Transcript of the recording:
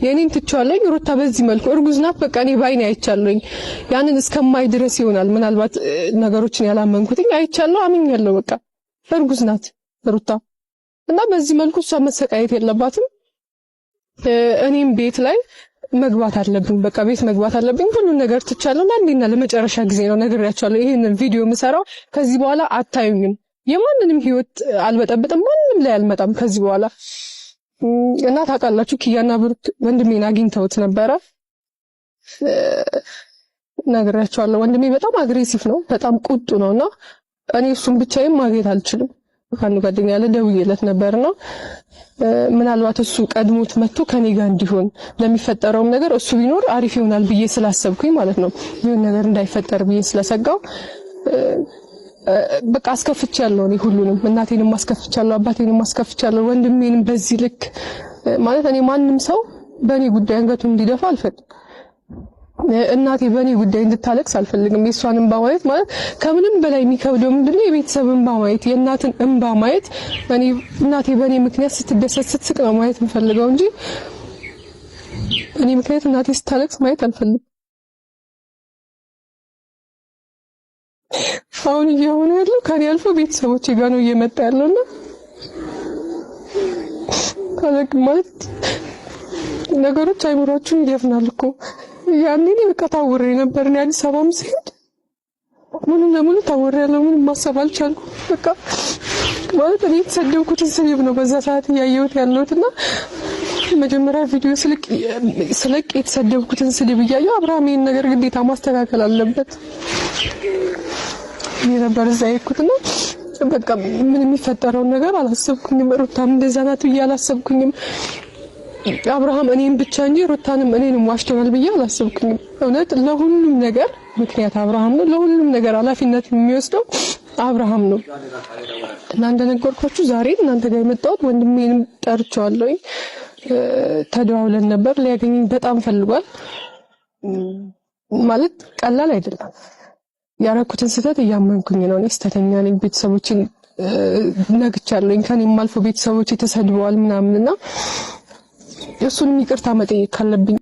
የኔን ትቻለኝ ሩታ በዚህ መልኩ እርጉዝ ናት በቃ እኔ ባይኔ አይቻለኝ ያንን እስከማይ ድረስ ይሆናል ምናልባት ነገሮችን ያላመንኩትኝ አይቻለሁ አምኛለሁ በቃ እርጉዝ ናት ሩታ እና በዚህ መልኩ እሷ መሰቃየት የለባትም እኔም ቤት ላይ መግባት አለብኝ በቃ ቤት መግባት አለብኝ ሁሉ ነገር ትቻለና እንዴና ለመጨረሻ ጊዜ ነው ነግሬያቸዋለሁ ይሄንን ቪዲዮ ምሰራው ከዚህ በኋላ አታዩኝም የማንንም ህይወት አልበጠብጥም ማንንም ላይ አልመጣም ከዚህ በኋላ እና ታውቃላችሁ ኪያና ብሩክ ወንድሜን አግኝተውት ነበረ ነግሬያቸዋለሁ ወንድሜ በጣም አግሬሲቭ ነው በጣም ቁጡ ነውና እኔ እሱን ብቻዬን ማግኘት አልችልም አንዱ ጓደኛ ያለ ደውዬለት ነበርና ምናልባት እሱ ቀድሞት መጥቶ ከኔ ጋር እንዲሆን ለሚፈጠረው ነገር እሱ ቢኖር አሪፍ ይሆናል ብዬ ስላሰብኩኝ ማለት ነው ይሄን ነገር እንዳይፈጠር ብዬ ስለሰጋው በቃ አስከፍቻለሁ እኔ ሁሉንም እናቴንም አስከፍቻለሁ አባቴንም አስከፍቻለሁ ወንድሜንም በዚህ ልክ ማለት እኔ ማንንም ሰው በኔ ጉዳይ አንገቱን እንዲደፋ አልፈልግም እናቴ በኔ ጉዳይ እንድታለቅስ አልፈልግም የሷን ባማየት ማለት ከምንም በላይ የሚከብደው ምንድነው የቤተሰብን ባማየት የእናትን እንባ ማየት እኔ እናቴ በኔ ምክንያት ስትደሰት ስትስቅ ነው ማየት የምፈልገው እንጂ እኔ ምክንያት እናቴ ስታለቅስ ማየት አልፈልግም አሁን እየሆነ ያለው ከኔ አልፎ ቤተሰቦቼ ጋር ነው እየመጣ ያለውና ካለክ ማለት ነገሮች አይምሮአችሁን ይደፍናል እኮ ያኔ በቃ ታውሬ ነበር እኔ አዲስ አበባም ስሄድ ሙሉ ለሙሉ ታውሬ ያለው ምን ማሰብ አልቻልኩም በቃ ማለት እኔ ተሰደብኩትን ስድብ ነው በዛ ሰዓት ያየሁት ያለውትና መጀመሪያ ቪዲዮ ስለቅ የተሰደብኩትን ስድብ እያየሁ አብርሃም ይሄን ነገር ግዴታ ማስተካከል አለበት ነበር ዘይኩትና በቃ ምን የሚፈጠረው ነገር አላሰብኩኝም ሩታም እንደዛ ናት ያላሰብኩኝም አብርሃም እኔን ብቻ እንጂ ሩታንም እኔንም ዋሽተዋል ብዬ አላሰብኩኝም እውነት ለሁሉም ነገር ምክንያት አብርሃም ነው ለሁሉም ነገር ኃላፊነት የሚወስደው አብርሃም ነው እና እንደነገርኳችሁ ዛሬ እናንተ ጋር የመጣሁት ወንድሜንም ጠርቻለሁ ተደዋውለን ነበር ሊያገኘኝ በጣም ፈልጓል ማለት ቀላል አይደለም ያረኩትን ስህተት እያመንኩኝ ነው እኔ ስተተኛ ነኝ ቤተሰቦችን ነግቻለሁ ከኔም አልፎ ቤተሰቦች ተሰድበዋል ምናምንና እሱን ይቅርታ መጠየቅ ካለብኝ